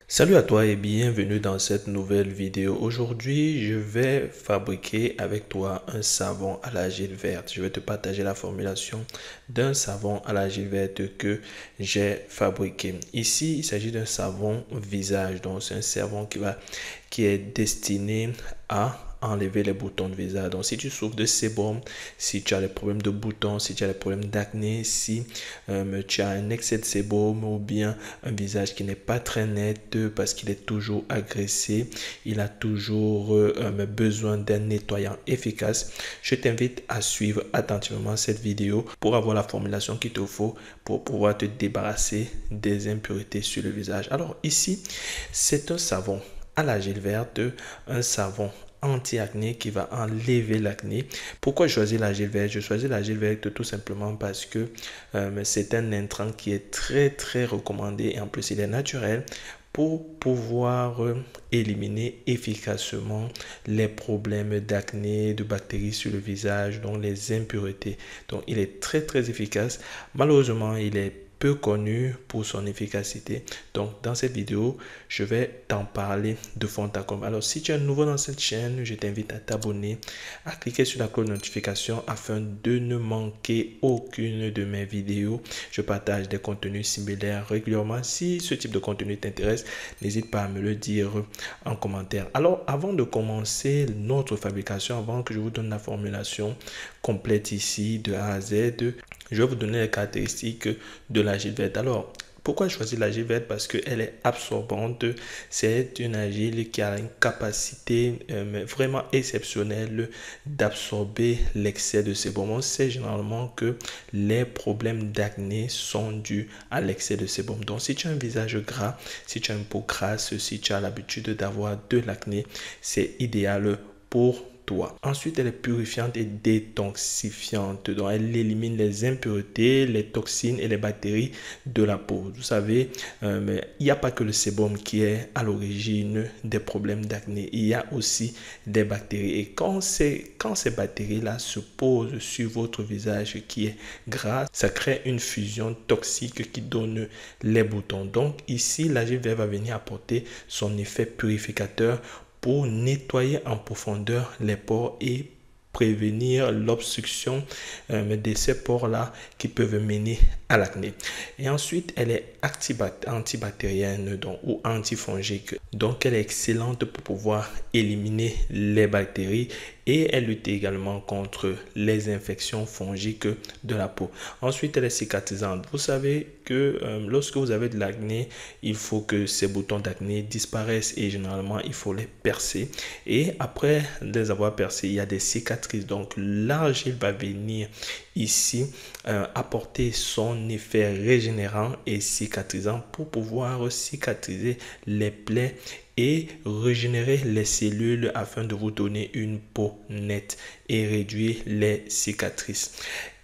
Salut à toi et bienvenue dans cette nouvelle vidéo. Aujourd'hui, je vais fabriquer avec toi un savon à l'argile verte. Je vais te partager la formulation d'un savon à l'argile verte que j'ai fabriqué. Ici, il s'agit d'un savon visage. Donc, c'est un savon qui est destiné à enlever les boutons de visage. Donc, si tu souffres de sébum, si tu as des problèmes de boutons, si tu as des problèmes d'acné, si tu as un excès de sébum ou bien un visage qui n'est pas très net parce qu'il est toujours agressé, il a toujours besoin d'un nettoyant efficace, je t'invite à suivre attentivement cette vidéo pour avoir la formulation qu'il te faut pour pouvoir te débarrasser des impuretés sur le visage. Alors ici, c'est un savon à l'argile verte, un savon anti-acné qui va enlever l'acné. Pourquoi choisir l'argile verte? Je choisis l'argile verte tout simplement parce que c'est un intrant qui est très recommandé et en plus il est naturel pour pouvoir éliminer efficacement les problèmes d'acné, de bactéries sur le visage, donc les impuretés. Donc il est très efficace. Malheureusement, il est peu connu pour son efficacité. Donc, dans cette vidéo, je vais t'en parler de fond en comble. Alors, si tu es nouveau dans cette chaîne, je t'invite à t'abonner, à cliquer sur la cloche de notification afin de ne manquer aucune de mes vidéos. Je partage des contenus similaires régulièrement. Si ce type de contenu t'intéresse, n'hésite pas à me le dire en commentaire. Alors, avant de commencer notre fabrication, avant que je vous donne la formulation complète ici de A à Z, je vais vous donner les caractéristiques de l'argile verte. Alors, pourquoi choisir l'argile verte? Parce qu'elle est absorbante. C'est une argile qui a une capacité vraiment exceptionnelle d'absorber l'excès de sébum. On sait généralement que les problèmes d'acné sont dus à l'excès de sébum. Donc, si tu as un visage gras, si tu as une peau grasse, si tu as l'habitude d'avoir de l'acné, c'est idéal pour toi. Ensuite, elle est purifiante et détoxifiante. Donc, elle élimine les impuretés, les toxines et les bactéries de la peau. Vous savez, mais il n'y a pas que le sébum qui est à l'origine des problèmes d'acné. Il y a aussi des bactéries. Et quand ces bactéries-là se posent sur votre visage qui est gras, ça crée une fusion toxique qui donne les boutons. Donc, ici, l'argile verte va venir apporter son effet purificateur pour nettoyer en profondeur les pores et prévenir l'obstruction de ces pores-là qui peuvent mener à l'acné. Et ensuite, elle est antibactérienne donc, ou antifongique. Donc, elle est excellente pour pouvoir éliminer les bactéries et elle lutte également contre les infections fongiques de la peau. Ensuite, elle est cicatrisante. Vous savez que lorsque vous avez de l'acné, il faut que ces boutons d'acné disparaissent et généralement, il faut les percer. Et après les avoir percés, il y a des cicatrices. Donc, l'argile va venir ici apporter son effet régénérant et cicatrisant pour pouvoir cicatriser les plaies et régénérer les cellules afin de vous donner une peau nette et réduire les cicatrices.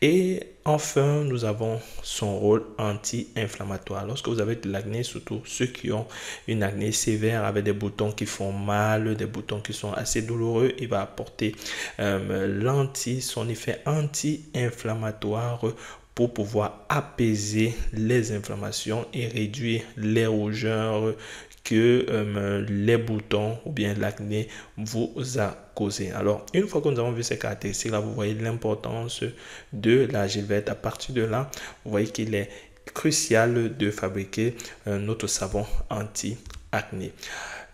Et enfin, nous avons son rôle anti-inflammatoire. Lorsque vous avez de l'acné, surtout ceux qui ont une acné sévère avec des boutons qui font mal, des boutons qui sont assez douloureux, il va apporter son effet anti-inflammatoire pour pouvoir apaiser les inflammations et réduire les rougeurs que les boutons ou bien l'acné vous a causé. Alors, une fois que nous avons vu ces caractéristiques-là, vous voyez l'importance de l'argile verte. À partir de là, vous voyez qu'il est crucial de fabriquer notre savon anti-acné.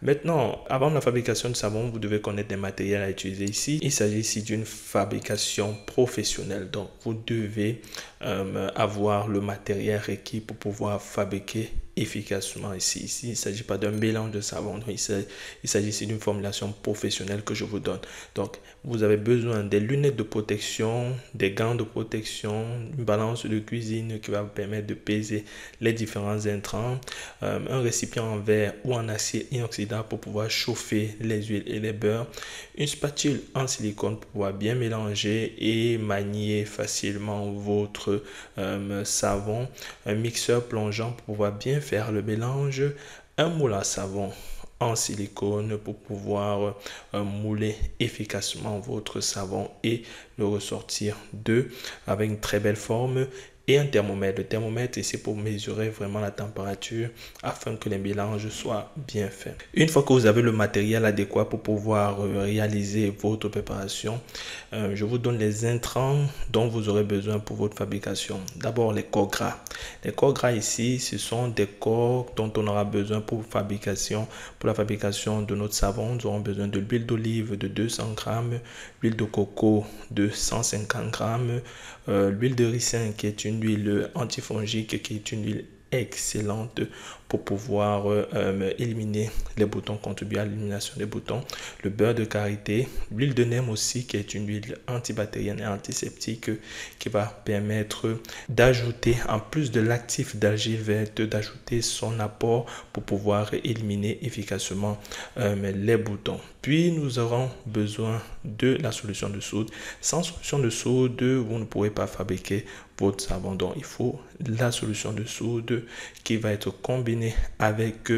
Maintenant, avant la fabrication du savon, vous devez connaître les matériels à utiliser ici. Il s'agit ici d'une fabrication professionnelle. Donc, vous devez avoir le matériel requis pour pouvoir fabriquer efficacement ici. Ici, il ne s'agit pas d'un mélange de savon. Il s'agit ici d'une formulation professionnelle que je vous donne. Donc, vous avez besoin des lunettes de protection, des gants de protection, une balance de cuisine qui va vous permettre de peser les différents intrants, un récipient en verre ou en acier inoxydable pour pouvoir chauffer les huiles et les beurres, une spatule en silicone pour pouvoir bien mélanger et manier facilement votre savon, un mixeur plongeant pour pouvoir bien faire le mélange, un moule à savon en silicone pour pouvoir mouler efficacement votre savon et le ressortir avec une très belle forme et un thermomètre. Le thermomètre ici pour mesurer vraiment la température afin que les mélanges soient bien faits. Une fois que vous avez le matériel adéquat pour pouvoir réaliser votre préparation, je vous donne les intrants dont vous aurez besoin pour votre fabrication. D'abord les corps gras. Les corps gras ici, ce sont des corps dont on aura besoin pour la fabrication de notre savon. Nous aurons besoin de l'huile d'olive de 200 grammes, l'huile de coco de 150 grammes, l'huile de ricin qui est une huile antifongique, qui est une huile excellente pour pouvoir éliminer les boutons, contribuer à l'élimination des boutons, le beurre de karité, l'huile de neem aussi qui est une huile antibactérienne et antiseptique qui va permettre d'ajouter, en plus de l'actif d'argile verte, d'ajouter son apport pour pouvoir éliminer efficacement les boutons. Puis nous aurons besoin de la solution de soude. Sans solution de soude, vous ne pourrez pas fabriquer votre savon. Donc il faut la solution de soude qui va être combinée avec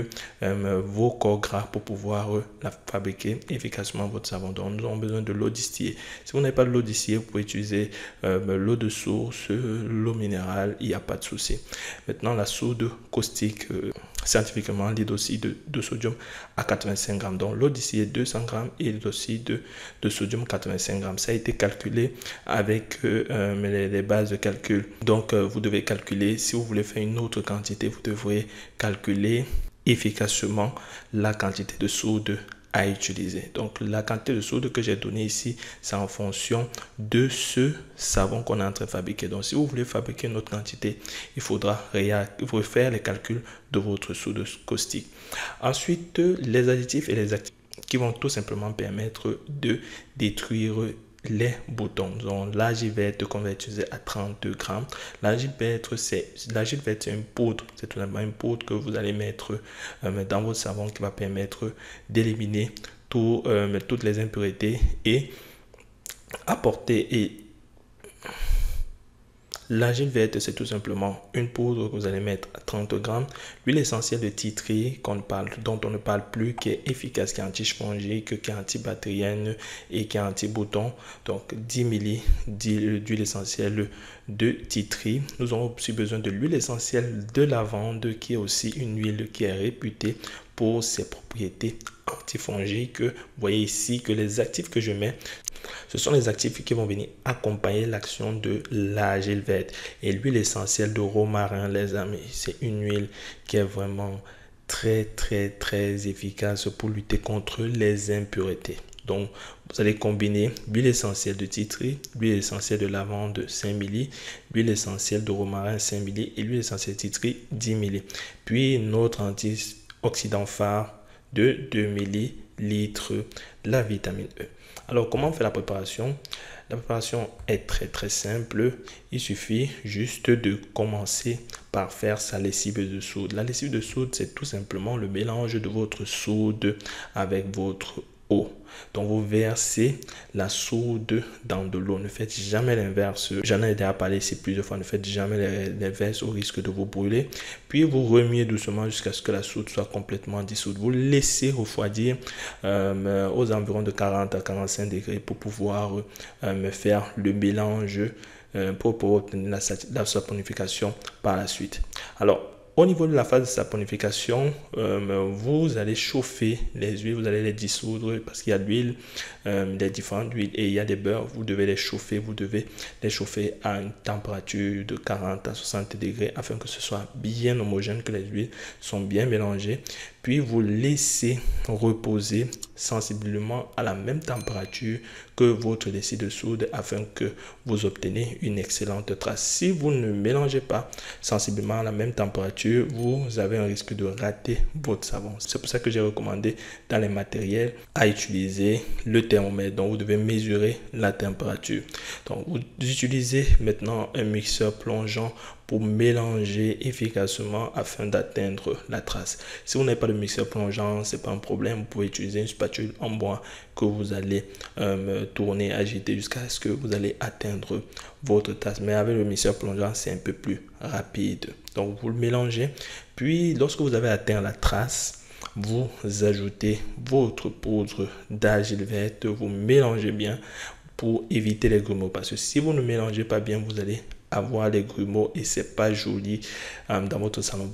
vos corps gras pour pouvoir la fabriquer efficacement votre savon. Donc nous aurons besoin de l'eau distillée. Si vous n'avez pas de l'eau distillée, vous pouvez utiliser l'eau de source, l'eau minérale, il n'y a pas de souci. Maintenant la soude caustique, scientifiquement l'hydroxyde de sodium à 85 grammes. Donc l'eau distillée 200 grammes et l'hydroxyde de sodium 85 grammes. Ça a été calculé avec les bases de calcul. Donc vous devez calculer, si vous voulez faire une autre quantité, vous devrez calculer efficacement la quantité de soude à utiliser. Donc la quantité de soude que j'ai donnée ici, c'est en fonction de ce savon qu'on est en train de fabriquer. Donc si vous voulez fabriquer une autre quantité, il faudra faire les calculs de votre soude caustique. Ensuite, les additifs et les actifs qui vont tout simplement permettre de détruire les boutons. Donc l'argile verte qu'on va utiliser à 32 grammes. L'argile verte, c'est une poudre. C'est tout simplement une poudre que vous allez mettre dans votre savon qui va permettre d'éliminer toutes les impuretés et apporter. L'argile verte, c'est tout simplement une poudre que vous allez mettre à 30 grammes. L'huile essentielle de tea tree dont on ne parle plus, qui est efficace, qui est antifongique, qui est antibactérienne et qui est anti-bouton. Donc 10 ml d'huile essentielle de tea tree. Nous aurons aussi besoin de l'huile essentielle de lavande, qui est aussi une huile qui est réputée pour ses propriétés antifongiques. Vous voyez ici que les actifs que je mets, ce sont les actifs qui vont venir accompagner l'action de l'argile verte. Et l'huile essentielle de romarin, les amis, c'est une huile qui est vraiment très efficace pour lutter contre les impuretés. Donc, vous allez combiner l'huile essentielle de tea tree, l'huile essentielle de lavande 5 ml, l'huile essentielle de romarin 5 ml et l'huile essentielle de tea tree 10 ml. Puis notre antioxydant phare de 2 ml, la vitamine E. Alors, comment on fait la préparation? La préparation est très simple. Il suffit juste de commencer par faire sa lessive de soude. La lessive de soude, c'est tout simplement le mélange de votre soude avec votre eau. Donc vous versez la soude dans de l'eau. Ne faites jamais l'inverse. J'en ai déjà parlé ici plusieurs fois. Ne faites jamais l'inverse au risque de vous brûler. Puis vous remuez doucement jusqu'à ce que la soude soit complètement dissoute. Vous laissez refroidir aux environs de 40 à 45 degrés pour pouvoir faire le mélange pour obtenir la saponification par la suite. Alors, au niveau de la phase de saponification, vous allez chauffer les huiles, vous allez les dissoudre parce qu'il y a de l'huile, des différentes huiles et il y a des beurres. Vous devez les chauffer, à une température de 40 à 60 degrés afin que ce soit bien homogène, que les huiles sont bien mélangées. Puis vous laissez reposer sensiblement à la même température que votre lessive de soude afin que vous obtenez une excellente trace. Si vous ne mélangez pas sensiblement à la même température, vous avez un risque de rater votre savon. C'est pour ça que j'ai recommandé dans les matériels à utiliser le thermomètre. Donc vous devez mesurer la température. Donc vous utilisez maintenant un mixeur plongeant pour mélanger efficacement afin d'atteindre la trace. Si vous n'avez pas de mixeur plongeant, c'est pas un problème. Vous pouvez utiliser une spatule en bois que vous allez tourner, agiter jusqu'à ce que vous allez atteindre votre tasse. Mais avec le mixeur plongeant, c'est un peu plus rapide. Donc vous le mélangez. Puis lorsque vous avez atteint la trace, vous ajoutez votre poudre d'argile verte. Vous mélangez bien pour éviter les grumeaux. Parce que si vous ne mélangez pas bien, vous allez avoir les grumeaux et c'est pas joli dans votre savon.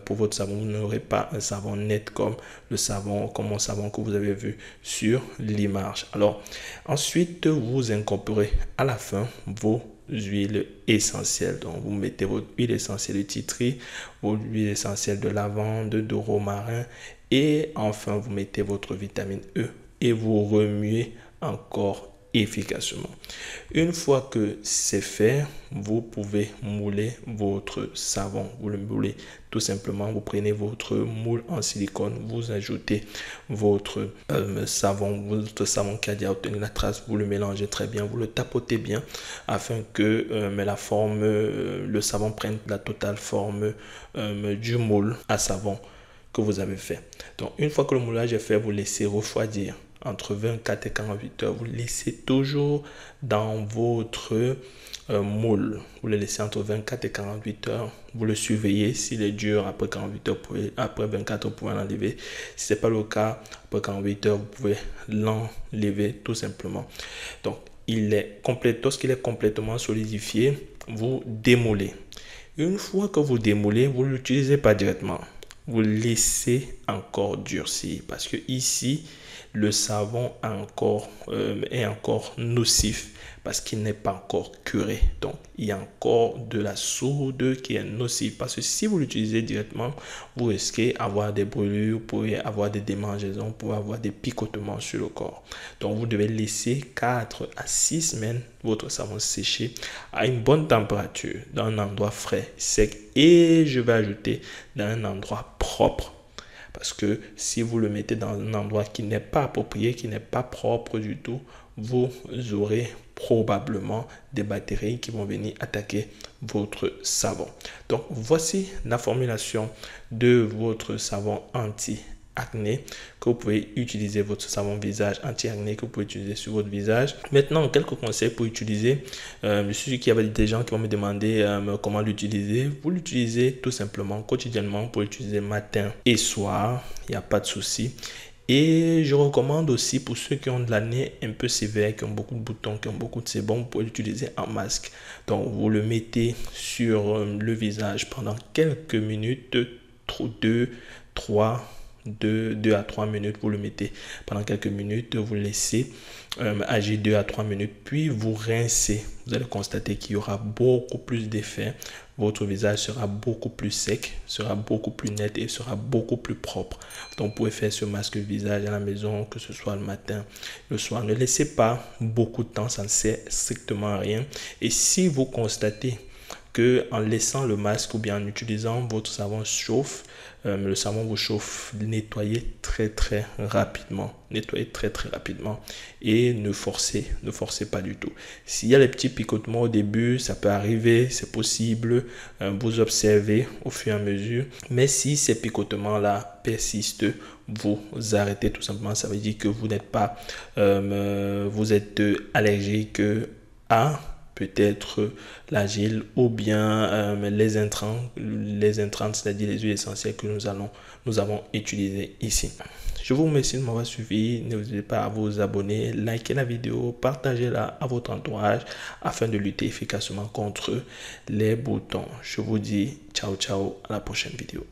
Pour votre savon, vous n'aurez pas un savon net comme le savon, comme mon savon que vous avez vu sur l'image. Alors, ensuite, vous incorporez à la fin vos huiles essentielles. Donc, vous mettez votre huile essentielle de titri, votre huile essentielle de lavande, de romarin et enfin, vous mettez votre vitamine E et vous remuez encore efficacement. Une fois que c'est fait, vous pouvez mouler votre savon. Vous le moulez tout simplement. Vous prenez votre moule en silicone, vous ajoutez votre savon qui a déjà obtenu la trace, vous le mélangez très bien, vous le tapotez bien afin que le savon prenne la totale forme du moule à savon que vous avez fait. Donc, une fois que le moulage est fait, vous laissez refroidir entre 24 et 48 heures. Vous le laissez toujours dans votre moule. Vous le laissez entre 24 et 48 heures. Vous le surveillez. S'il est dur, après 48 heures, après 24 heures, vous pouvez l'enlever. Si ce n'est pas le cas, après 48 heures, vous pouvez l'enlever tout simplement. Donc, lorsqu'il est complètement solidifié, vous démoulez. Une fois que vous démoulez, vous ne l'utilisez pas directement. Vous laissez encore durcir parce que ici, le savon est encore nocif parce qu'il n'est pas encore curé. Donc, il y a encore de la soude qui est nocive parce que si vous l'utilisez directement, vous risquez d'avoir des brûlures, vous pouvez avoir des démangeaisons, vous pouvez avoir des picotements sur le corps. Donc, vous devez laisser 4 à 6 semaines votre savon sécher à une bonne température dans un endroit frais, sec et je vais ajouter dans un endroit propre. Parce que si vous le mettez dans un endroit qui n'est pas approprié, qui n'est pas propre du tout, vous aurez probablement des bactéries qui vont venir attaquer votre savon. Donc, voici la formulation de votre savon anti-acné que vous pouvez utiliser, votre savon visage anti-acné que vous pouvez utiliser sur votre visage. Maintenant, quelques conseils pour utiliser. Je suis sûr qu'il y avait des gens qui vont me demander comment l'utiliser. Vous l'utilisez tout simplement quotidiennement pour l'utiliser matin et soir. Il n'y a pas de souci. Et je recommande aussi pour ceux qui ont de l'acné un peu sévère, qui ont beaucoup de boutons, qui ont beaucoup de sébum, vous pouvez l'utiliser en masque. Donc, vous le mettez sur le visage pendant quelques minutes, 2 à 3 minutes, vous le mettez pendant quelques minutes, vous le laissez agir 2 à 3 minutes, puis vous rincez. Vous allez constater qu'il y aura beaucoup plus d'effet. Votre visage sera beaucoup plus sec, sera beaucoup plus net et sera beaucoup plus propre. Donc, vous pouvez faire ce masque visage à la maison, que ce soit le matin, le soir. Ne laissez pas beaucoup de temps, ça ne sert strictement à rien. Et si vous constatez que en laissant le masque ou bien en utilisant votre savon chauffe, le savon vous chauffe, nettoyez très rapidement. Nettoyez très rapidement et ne forcez pas du tout. S'il y a les petits picotements au début, ça peut arriver, c'est possible. Vous observez au fur et à mesure. Mais si ces picotements-là persistent, vous arrêtez tout simplement. Ça veut dire que vous n'êtes pas, vous êtes allergique à peut-être l'argile ou bien les intrants, c'est-à-dire les huiles essentielles que nous avons utilisées ici. Je vous remercie de m'avoir suivi. N'hésitez pas à vous abonner, liker la vidéo, partagez-la à votre entourage afin de lutter efficacement contre les boutons. Je vous dis ciao, à la prochaine vidéo.